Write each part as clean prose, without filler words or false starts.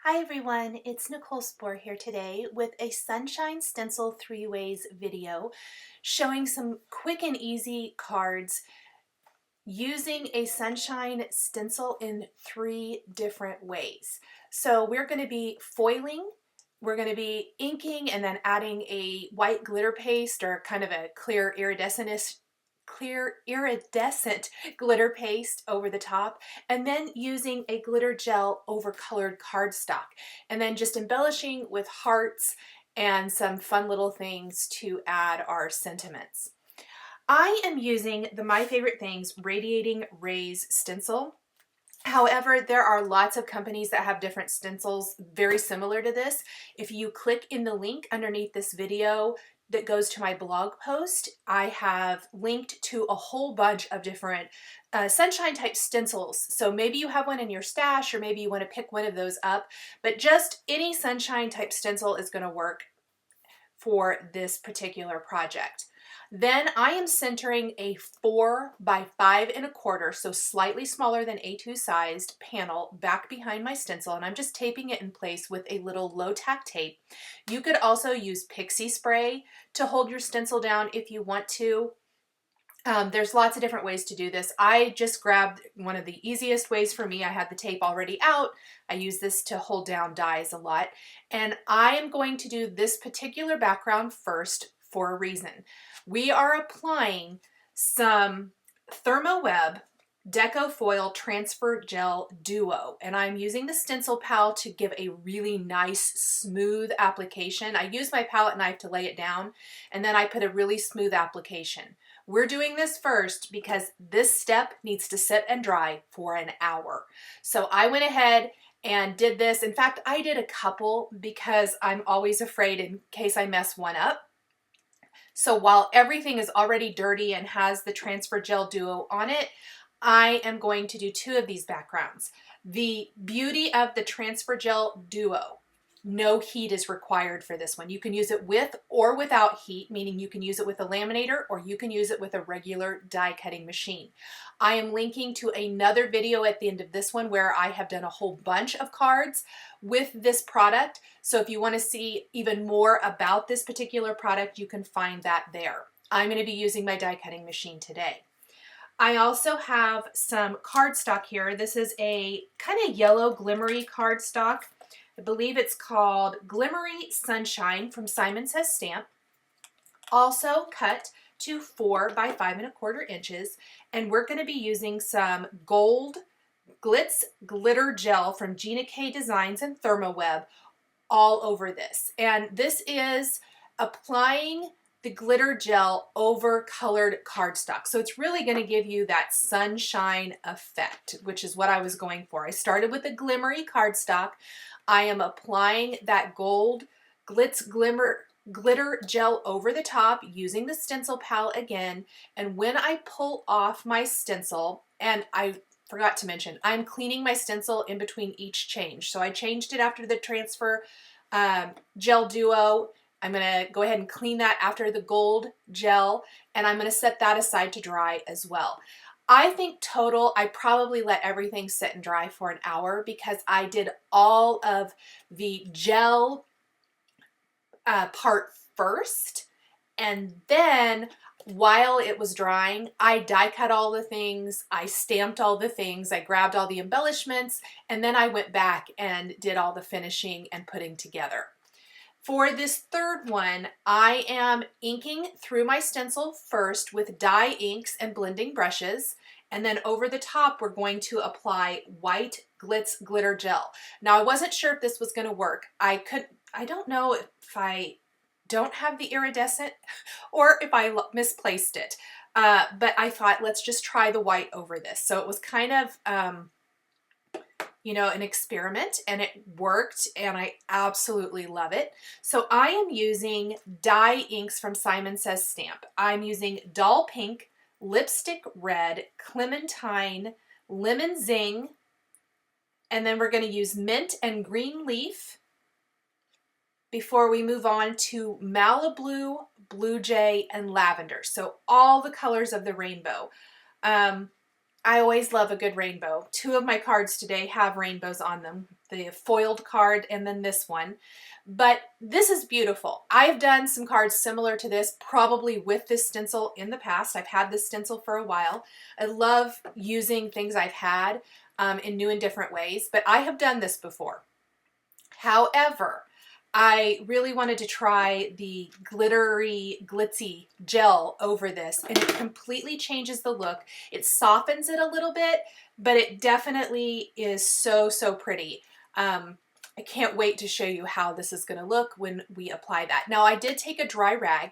Hi everyone, it's Nicole Spohr here today with a Sunshine Stencil 3 Ways video showing some quick and easy cards using a Sunshine stencil in 3 different ways. So we're going to be foiling, we're going to be inking and then adding a white glitter paste or kind of a clear iridescent glitter paste over the top, and then using a glitter gel over colored cardstock, and then just embellishing with hearts and some fun little things to add our sentiments. I am using the My Favorite Things Radiating Rays stencil. However, there are lots of companies that have different stencils very similar to this. If you click in the link underneath this video that goes to my blog post, I have linked to a whole bunch of different sunshine type stencils. So maybe you have one in your stash or maybe you want to pick one of those up, but just any sunshine type stencil is going to work for this particular project. Then I am centering a 4 by 5 1/4, so slightly smaller than A2 sized panel back behind my stencil, and I'm just taping it in place with a little low tack tape. You could also use pixie spray to hold your stencil down if you want to. There's lots of different ways to do this. I just grabbed one of the easiest ways for me. I had the tape already out. I use this to hold down dies a lot. And I am going to do this particular background first for a reason. We are applying some Therm DecoFoil Transfer Gel Duo, and I'm using the stencil pal to give a really nice smooth application. I use my palette knife to lay it down, and then I put a really smooth application. We're doing this first because this step needs to sit and dry for an hour. So I went ahead and did this. In fact, I did a couple because I'm always afraid in case I mess one up. So while everything is already dirty and has the Transfer Gel Duo on it, I am going to do 2 of these backgrounds. The beauty of the Transfer Gel Duo, no heat is required for this one. You can use it with or without heat, meaning you can use it with a laminator or you can use it with a regular die cutting machine. I am linking to another video at the end of this one where I have done a whole bunch of cards with this product. So if you want to see even more about this particular product, you can find that there. I'm going to be using my die cutting machine today. I also have some cardstock here. This is a kind of yellow glimmery cardstock. I believe it's called Glimmery Sunshine from Simon Says Stamp. Also cut to 4 by 5 1/4 inches. And we're going to be using some gold Glitz Glitter Gel from Gina Designs and Therm all over this. And this is applying the glitter gel over colored cardstock. So it's really going to give you that sunshine effect, which is what I was going for. I started with a glimmery cardstock. I am applying that gold Glitz Glitter Gel over the top using the stencil pal again. And when I pull off my stencil, and I forgot to mention, I'm cleaning my stencil in between each change. So I changed it after the Transfer Gel Duo. I'm going to go ahead and clean that after the gold gel, and I'm going to set that aside to dry as well. I think total, I probably let everything sit and dry for an hour because I did all of the gel part first, and then while it was drying, I die cut all the things, I stamped all the things, I grabbed all the embellishments, and then I went back and did all the finishing and putting together. For this third one, I am inking through my stencil first with dye inks and blending brushes, and then over the top we're going to apply white Glitz Glitter Gel. Now I wasn't sure if this was going to work. I don't know if I don't have the iridescent or if I misplaced it, but I thought let's just try the white over this. So it was kind of an experiment, and it worked, and I absolutely love it. So I am using dye inks from Simon Says Stamp. I'm using Doll Pink, Lipstick Red, Clementine, Lemon Zing, and then we're going to use Mint and Green Leaf before we move on to Malibu, Blue Jay, and Lavender. So all the colors of the rainbow. I always love a good rainbow. Two of my cards today have rainbows on them, the foiled card and then this one. But this is beautiful. I've done some cards similar to this, probably with this stencil in the past. I've had this stencil for a while. I love using things I've had in new and different ways, but I have done this before. However, I really wanted to try the glittery, glitzy gel over this, and it completely changes the look. It softens it a little bit, but it definitely is so, so pretty. I can't wait to show you how this is going to look when we apply that. Now, I did take a dry rag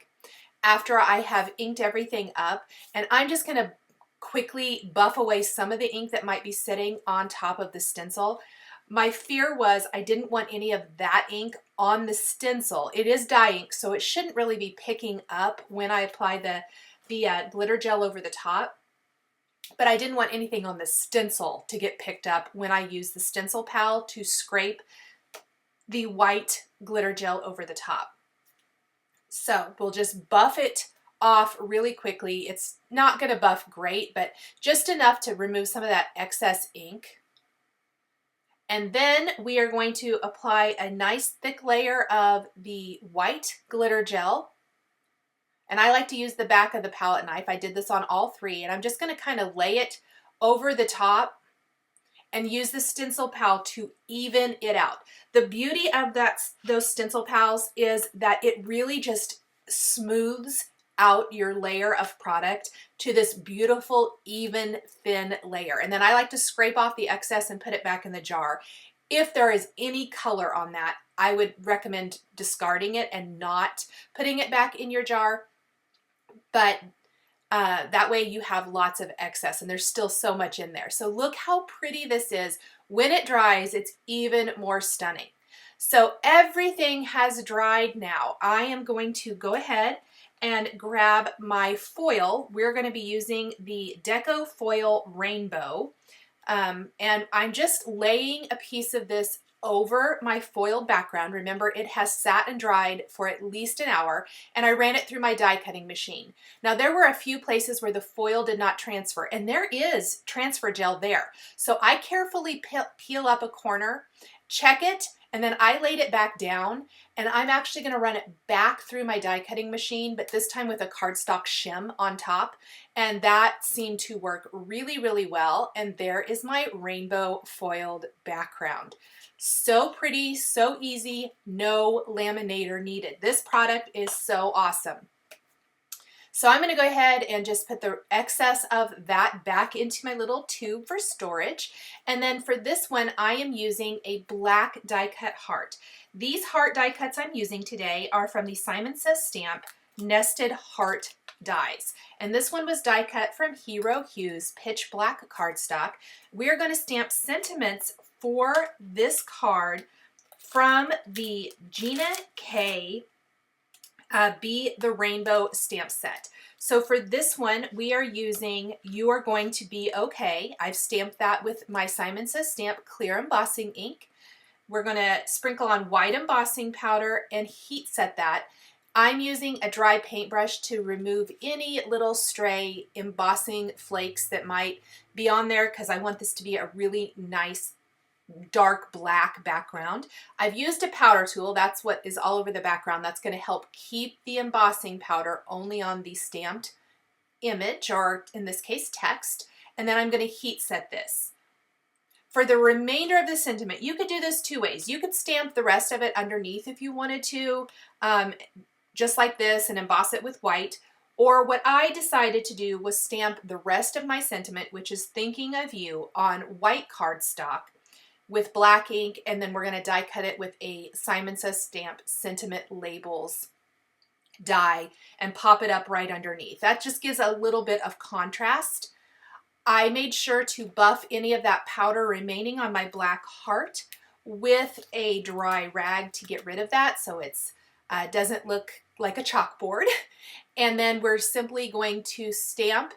after I have inked everything up, and I'm just going to quickly buff away some of the ink that might be sitting on top of the stencil. My fear was I didn't want any of that ink on the stencil. It is dye ink, so it shouldn't really be picking up when I apply the glitter gel over the top. But I didn't want anything on the stencil to get picked up when I use the stencil pal to scrape the white glitter gel over the top. So we'll just buff it off really quickly. It's not going to buff great, but just enough to remove some of that excess ink. And then we are going to apply a nice thick layer of the white glitter gel. And I like to use the back of the palette knife. I did this on all three, and I'm just going to kind of lay it over the top and use the stencil pal to even it out. The beauty of those stencil pals is that it really just smooths out your layer of product to this beautiful, even, thin layer. And then I like to scrape off the excess and put it back in the jar. If there is any color on that, I would recommend discarding it and not putting it back in your jar. But that way you have lots of excess, and there's still so much in there. So look how pretty this is. When it dries, it's even more stunning. So everything has dried now. I am going to go ahead and grab my foil. We're going to be using the DecoFoil Rainbow. And I'm just laying a piece of this over my foiled background. Remember, it has sat and dried for at least an hour, and I ran it through my die cutting machine. Now, there were a few places where the foil did not transfer, and there is transfer gel there. So I carefully peel up a corner, check it, and then I laid it back down, and I'm actually going to run it back through my die cutting machine, but this time with a cardstock shim on top, and that seemed to work really, really well. And there is my rainbow foiled background. So pretty, so easy, no laminator needed. This product is so awesome. So I'm going to go ahead and just put the excess of that back into my little tube for storage. And then for this one, I am using a black die cut heart. These heart die cuts I'm using today are from the Simon Says Stamp Nested Heart dies. And this one was die cut from Hero Hues Pitch Black cardstock. We're going to stamp sentiments for this card from the Gina K Be the Rainbow stamp set. So for this one, we are using You Are Going to Be Okay. I've stamped that with my Simon Says Stamp clear embossing ink. We're going to sprinkle on white embossing powder and heat set that. I'm using a dry paintbrush to remove any little stray embossing flakes that might be on there, because I want this to be a really nice dark black background. I've used a powder tool. That's what is all over the background. That's going to help keep the embossing powder only on the stamped image, or in this case text. And then I'm going to heat set this. For the remainder of the sentiment, you could do this two ways. You could stamp the rest of it underneath if you wanted to, just like this, and emboss it with white. Or what I decided to do was stamp the rest of my sentiment, which is Thinking of You, on white cardstock with black ink, and then we're going to die cut it with a Simon Says Stamp Sentiment Labels die and pop it up right underneath. That just gives a little bit of contrast. I made sure to buff any of that powder remaining on my black heart with a dry rag to get rid of that, so it's doesn't look like a chalkboard. And then we're simply going to stamp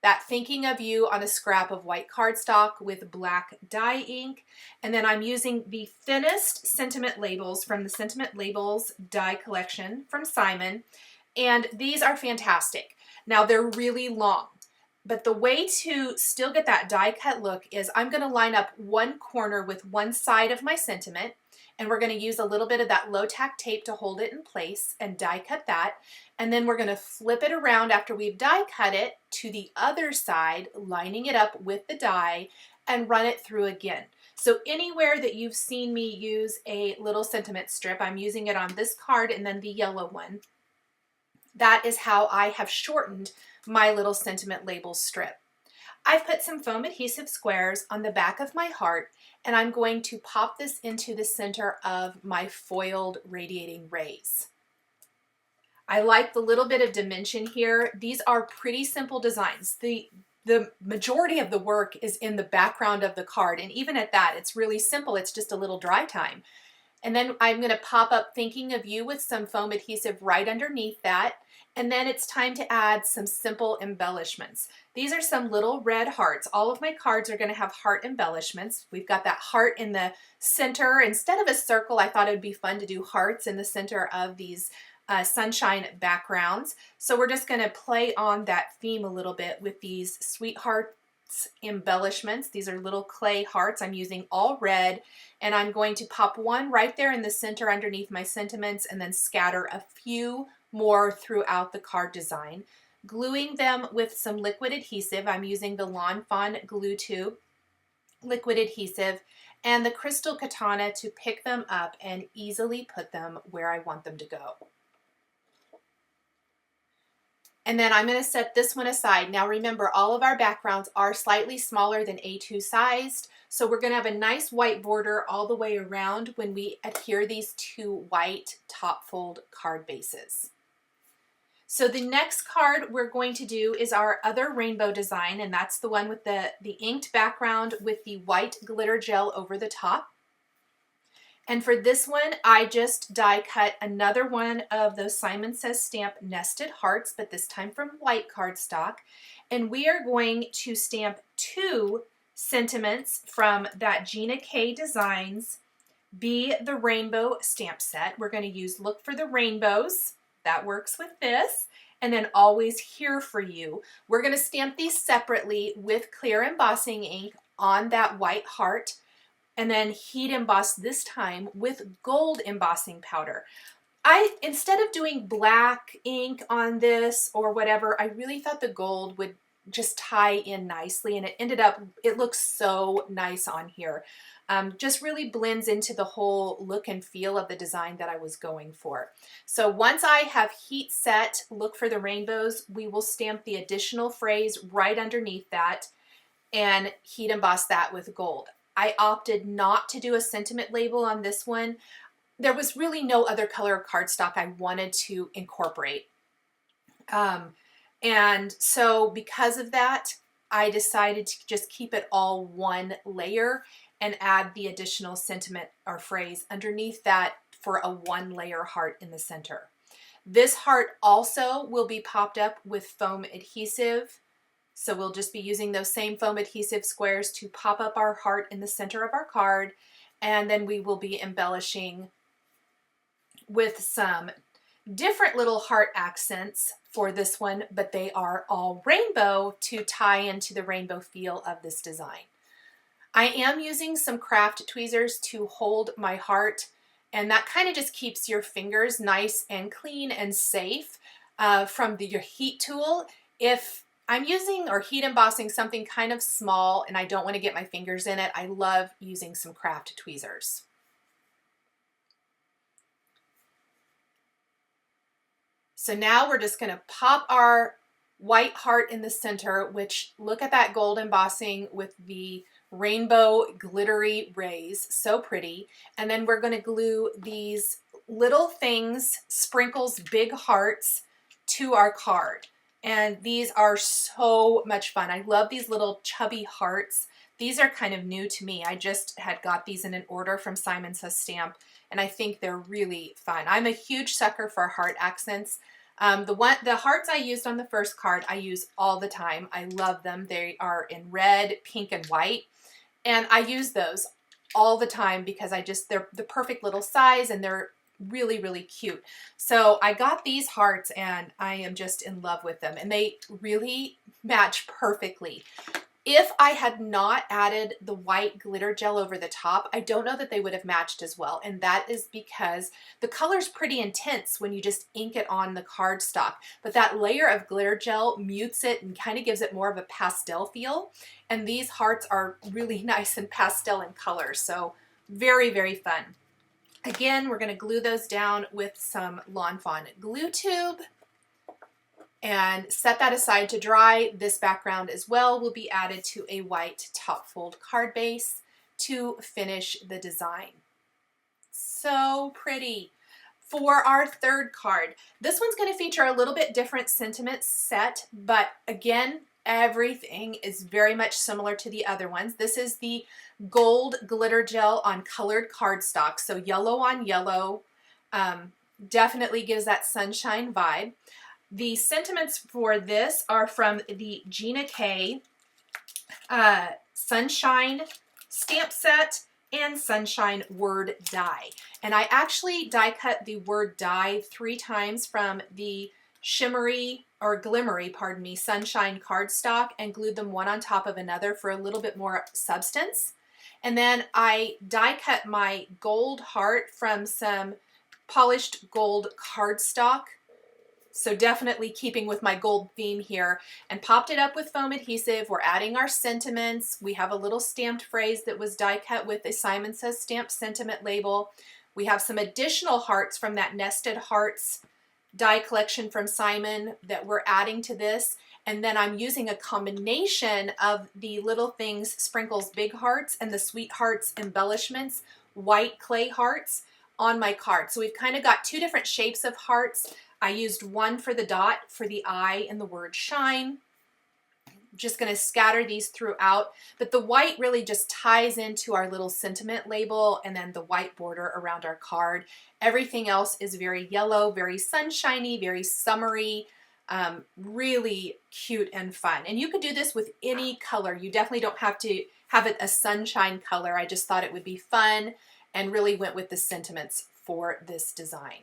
that Thinking of You on a scrap of white cardstock with black dye ink. And then I'm using the thinnest sentiment labels from the Sentiment Labels die collection from Simon. And these are fantastic. Now, they're really long. But the way to still get that die cut look is I'm going to line up one corner with one side of my sentiment, and we're going to use a little bit of that low tack tape to hold it in place and die cut that. And then we're going to flip it around after we've die cut it to the other side, lining it up with the die, and run it through again. So anywhere that you've seen me use a little sentiment strip, I'm using it on this card and then the yellow one. That is how I have shortened my little sentiment label strip. I've put some foam adhesive squares on the back of my heart, and I'm going to pop this into the center of my foiled radiating rays. I like the little bit of dimension here. These are pretty simple designs. The majority of the work is in the background of the card, and even at that, it's really simple. It's just a little dry time. And then I'm going to pop up Thinking of You with some foam adhesive right underneath that. And then it's time to add some simple embellishments. These are some little red hearts. All of my cards are going to have heart embellishments. We've got that heart in the center. Instead of a circle, I thought it would be fun to do hearts in the center of these sunshine backgrounds. So we're just going to play on that theme a little bit with these sweetheart embellishments. These are little clay hearts. I'm using all red, and I'm going to pop one right there in the center underneath my sentiments and then scatter a few more throughout the card design. Gluing them with some liquid adhesive. I'm using the Lawn Fawn glue tube, liquid adhesive, and the crystal katana to pick them up and easily put them where I want them to go. And then I'm going to set this one aside. Now remember, all of our backgrounds are slightly smaller than A2 sized, so we're going to have a nice white border all the way around when we adhere these two white top fold card bases. So the next card we're going to do is our other rainbow design, and that's the one with the inked background with the white glitter gel over the top. And for this one, I just die cut another one of those Simon Says Stamp nested hearts, but this time from white cardstock. And we are going to stamp two sentiments from that Gina K Designs Be the Rainbow stamp set. We're going to use Look for the Rainbows. That works with this. And then Always Here for You. We're going to stamp these separately with clear embossing ink on that white heart, and then heat emboss this time with gold embossing powder. Instead of doing black ink on this or whatever, I really thought the gold would just tie in nicely, and it looks so nice on here. Just really blends into the whole look and feel of the design that I was going for. So once I have heat set Look for the Rainbows, we will stamp the additional phrase right underneath that and heat emboss that with gold. I opted not to do a sentiment label on this one. There was really no other color of cardstock I wanted to incorporate. And so because of that, I decided to just keep it all one layer and add the additional sentiment or phrase underneath that for a one layer heart in the center. This heart also will be popped up with foam adhesive. So we'll just be using those same foam adhesive squares to pop up our heart in the center of our card, and then we will be embellishing with some different little heart accents for this one, but they are all rainbow to tie into the rainbow feel of this design. I am using some craft tweezers to hold my heart, and that kind of just keeps your fingers nice and clean and safe from your heat tool. If I'm using or heat embossing something kind of small and I don't want to get my fingers in it, I love using some craft tweezers. So now we're just going to pop our white heart in the center, which look at that gold embossing with the rainbow glittery rays, so pretty. And then we're going to glue these little things, sprinkles, big hearts, to our card. And these are so much fun. I love these little chubby hearts. These are kind of new to me. I just had got these in an order from Simon Says Stamp, and I think they're really fun. I'm a huge sucker for heart accents. The hearts I used on the first card, I use all the time. I love them. They are in red, pink, and white. And I use those all the time because they're the perfect little size, and they're really, really cute. So I got these hearts and I am just in love with them, and they really match perfectly. If I had not added the white glitter gel over the top, I don't know that they would have matched as well. And that is because the color's pretty intense when you just ink it on the cardstock. But that layer of glitter gel mutes it and kind of gives it more of a pastel feel. And these hearts are really nice and pastel in color. So very, very fun. Again, we're going to glue those down with some Lawn Fawn glue tube and set that aside to dry. This background as well will be added to a white top fold card base to finish the design. So pretty. For our third card, this one's going to feature a little bit different sentiment set, but again, everything is very much similar to the other ones. This is the gold glitter gel on colored cardstock, so yellow on yellow, definitely gives that sunshine vibe. The sentiments for this are from the Gina Sunshine stamp set and Sunshine word die. And I actually die cut the word die 3 times from the shimmery or glimmery, pardon me, Sunshine cardstock and glued them one on top of another for a little bit more substance. And then I die cut my gold heart from some polished gold cardstock. So definitely keeping with my gold theme here, and popped it up with foam adhesive. We're adding our sentiments. We have a little stamped phrase that was die cut with a Simon Says stamped sentiment label. We have some additional hearts from that Nested Hearts die collection from Simon that we're adding to this. And then I'm using a combination of the Little Things Sprinkles Big Hearts and the Sweethearts Embellishments white clay hearts on my card. So we've kind of got 2 different shapes of hearts. I used one for the dot for the eye and the word shine. Just going to scatter these throughout, but the white really just ties into our little sentiment label and then the white border around our card. Everything else is very yellow, very sunshiny, very summery, really cute and fun. And you could do this with any color. You definitely don't have to have it a sunshine color. I just thought it would be fun and really went with the sentiments for this design.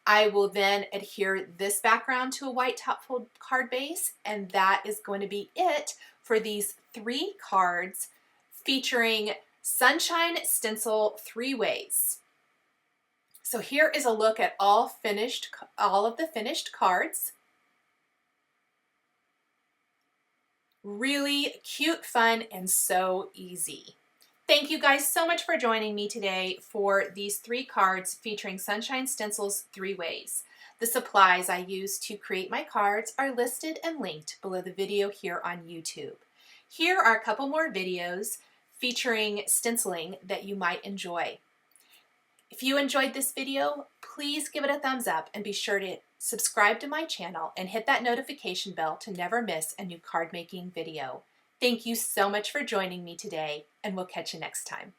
I will then adhere this background to a white top fold card base, and that is going to be it for these 3 cards featuring Sunshine Stencil 3 Ways. So here is a look at all of the finished cards. Really cute, fun, and so easy. Thank you guys so much for joining me today for these 3 cards featuring Sunshine Stencil's 3 Ways. The supplies I used to create my cards are listed and linked below the video here on YouTube. Here are a couple more videos featuring stenciling that you might enjoy. If you enjoyed this video, please give it a thumbs up and be sure to subscribe to my channel and hit that notification bell to never miss a new card making video. Thank you so much for joining me today, and we'll catch you next time.